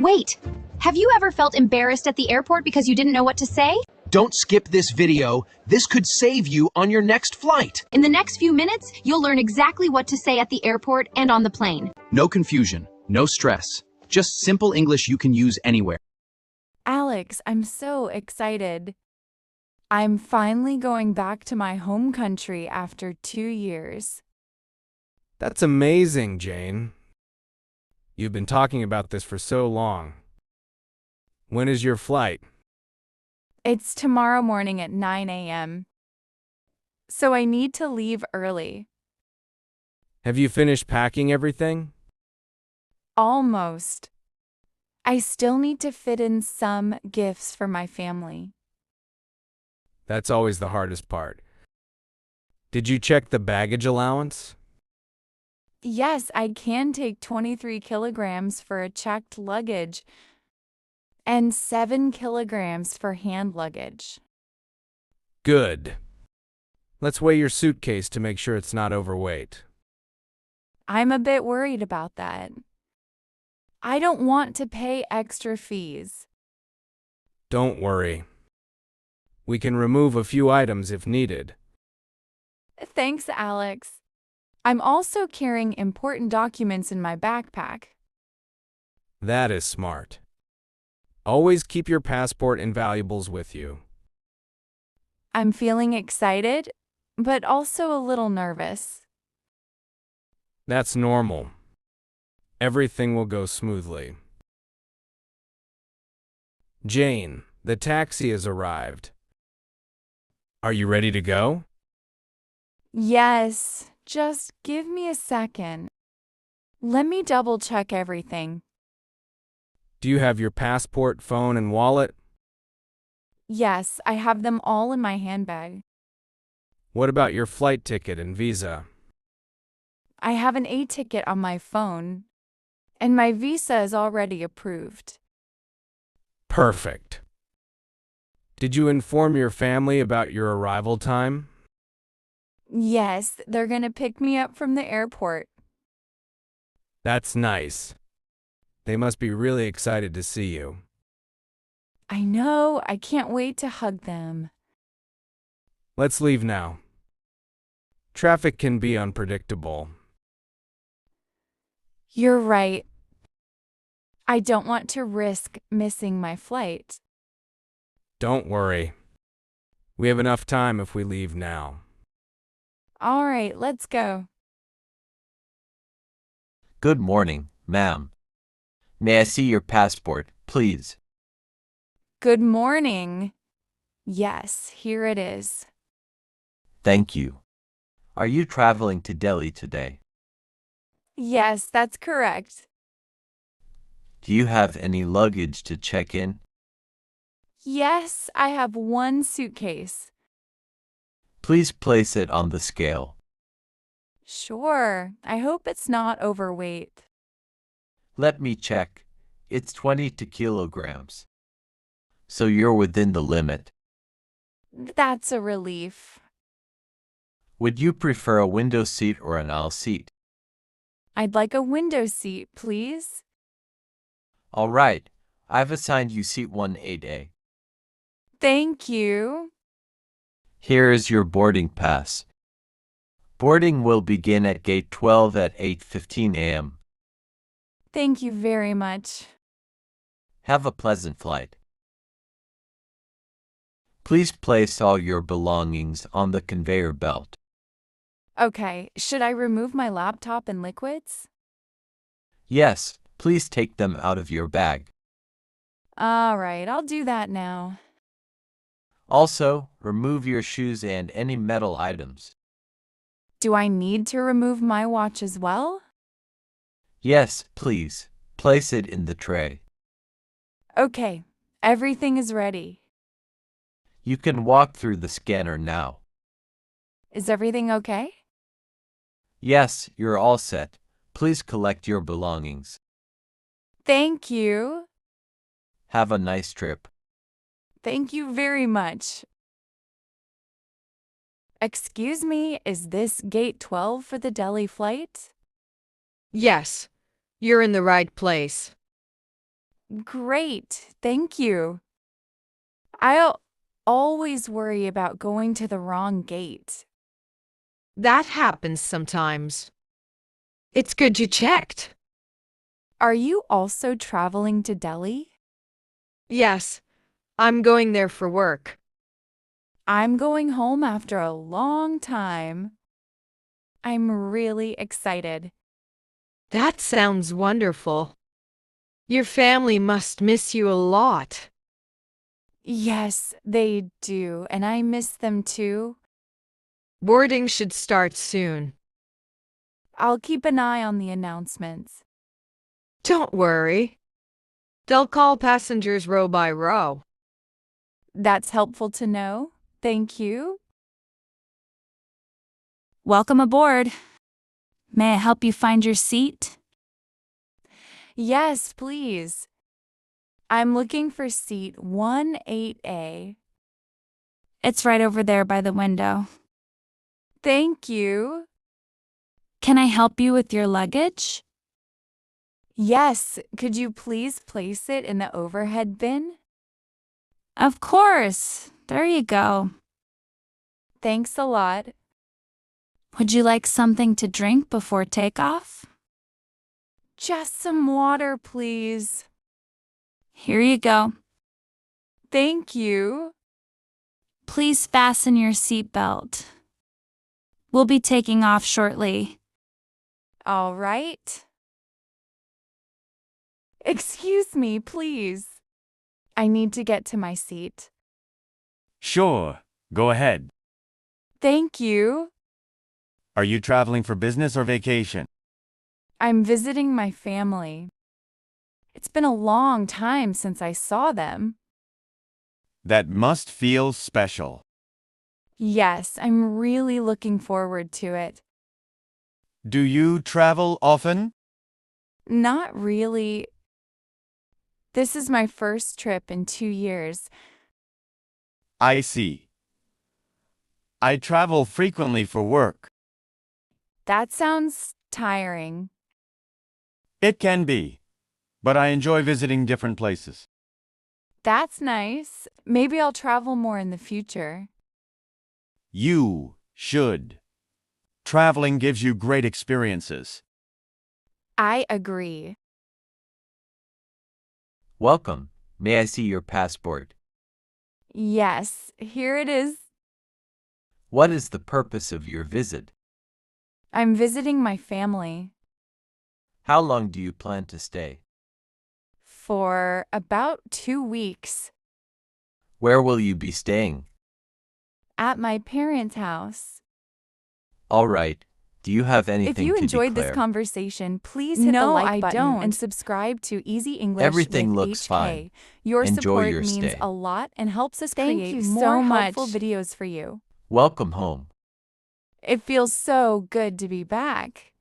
Wait, have you ever felt embarrassed at the airport because you didn't know what to say? Don't skip this video. This could save you on your next flight. In the next few minutes, you'll learn exactly what to say at the airport and on the plane. No confusion, no stress. Just simple English you can use anywhere. Alex, I'm so excited. I'm finally going back to my home country after 2 years. That's amazing, Jane. You've been talking about this for so long. When is your flight? It's tomorrow morning at 9 a.m. So I need to leave early. Have you finished packing everything? Almost. I still need to fit in some gifts for my family. That's always the hardest part. Did you check the baggage allowance? Yes, I can take 23 kilograms for a checked luggage and 7 kilograms for hand luggage. Good. Let's weigh your suitcase to make sure it's not overweight. I'm a bit worried about that. I don't want to pay extra fees. Don't worry. We can remove a few items if needed. Thanks, Alex. I'm also carrying important documents in my backpack. That is smart. Always keep your passport and valuables with you. I'm feeling excited, but also a little nervous. That's normal. Everything will go smoothly. Jane, the taxi has arrived. Are you ready to go? Yes, just give me a second. Let me double-check everything. Do you have your passport, phone, and wallet? Yes, I have them all in my handbag. What about your flight ticket and visa? I have an A-ticket on my phone, and my visa is already approved. Perfect. Did you inform your family about your arrival time? Yes, they're gonna pick me up from the airport. That's nice. They must be really excited to see you. I know, I can't wait to hug them. Let's leave now. Traffic can be unpredictable. You're right. I don't want to risk missing my flight. Don't worry. We have enough time if we leave now. All right, let's go. Good morning, ma'am. May I see your passport, please? Good morning. Yes, here it is. Thank you. Are you traveling to Delhi today? Yes, that's correct. Do you have any luggage to check in? Yes, I have one suitcase. Please place it on the scale. Sure, I hope it's not overweight. Let me check. It's 22 kilograms. So you're within the limit. That's a relief. Would you prefer a window seat or an aisle seat? I'd like a window seat, please. All right, I've assigned you seat 18A. Thank you. Here is your boarding pass. Boarding will begin at gate 12 at 8:15 a.m. Thank you very much. Have a pleasant flight. Please place all your belongings on the conveyor belt. Okay, should I remove my laptop and liquids? Yes, please take them out of your bag. All right, I'll do that now. Also, remove your shoes and any metal items. Do I need to remove my watch as well? Yes, please. Place it in the tray. Okay, everything is ready. You can walk through the scanner now. Is everything okay? Yes, you're all set. Please collect your belongings. Thank you. Have a nice trip. Thank you very much. Excuse me, is this gate 12 for the Delhi flight? Yes, you're in the right place. Great, thank you. I always worry about going to the wrong gate. That happens sometimes. It's good you checked. Are you also traveling to Delhi? Yes, I'm going there for work. I'm going home after a long time. I'm really excited. That sounds wonderful. Your family must miss you a lot. Yes, they do, and I miss them too. Boarding should start soon. I'll keep an eye on the announcements. Don't worry. They'll call passengers row by row. That's helpful to know. Thank you. Welcome aboard. May I help you find your seat? Yes, please. I'm looking for seat 18A. It's right over there by the window. Thank you. Can I help you with your luggage? Yes, could you please place it in the overhead bin? Of course. There you go. Thanks a lot. Would you like something to drink before takeoff? Just some water, please. Here you go. Thank you. Please fasten your seatbelt. We'll be taking off shortly. All right. Excuse me, please. I need to get to my seat. Sure, go ahead. Thank you. Are you traveling for business or vacation? I'm visiting my family. It's been a long time since I saw them. That must feel special. Yes, I'm really looking forward to it. Do you travel often? Not really. This is my first trip in 2 years. I see. I travel frequently for work. That sounds tiring. It can be, but I enjoy visiting different places. That's nice. Maybe I'll travel more in the future. You should. Traveling gives you great experiences. I agree. Welcome. May I see your passport? Yes, here it is. What is the purpose of your visit? I'm visiting my family. How long do you plan to stay? For about 2 weeks. Where will you be staying? At my parents' house. All right. Do you have anything If you to enjoyed declare? this conversation, please hit the like button and subscribe to Easy English Everything with looks HK. fine. Your Enjoy support your means stay. a lot and helps us Thank create you more so helpful much. videos for you. Welcome home. It feels so good to be back.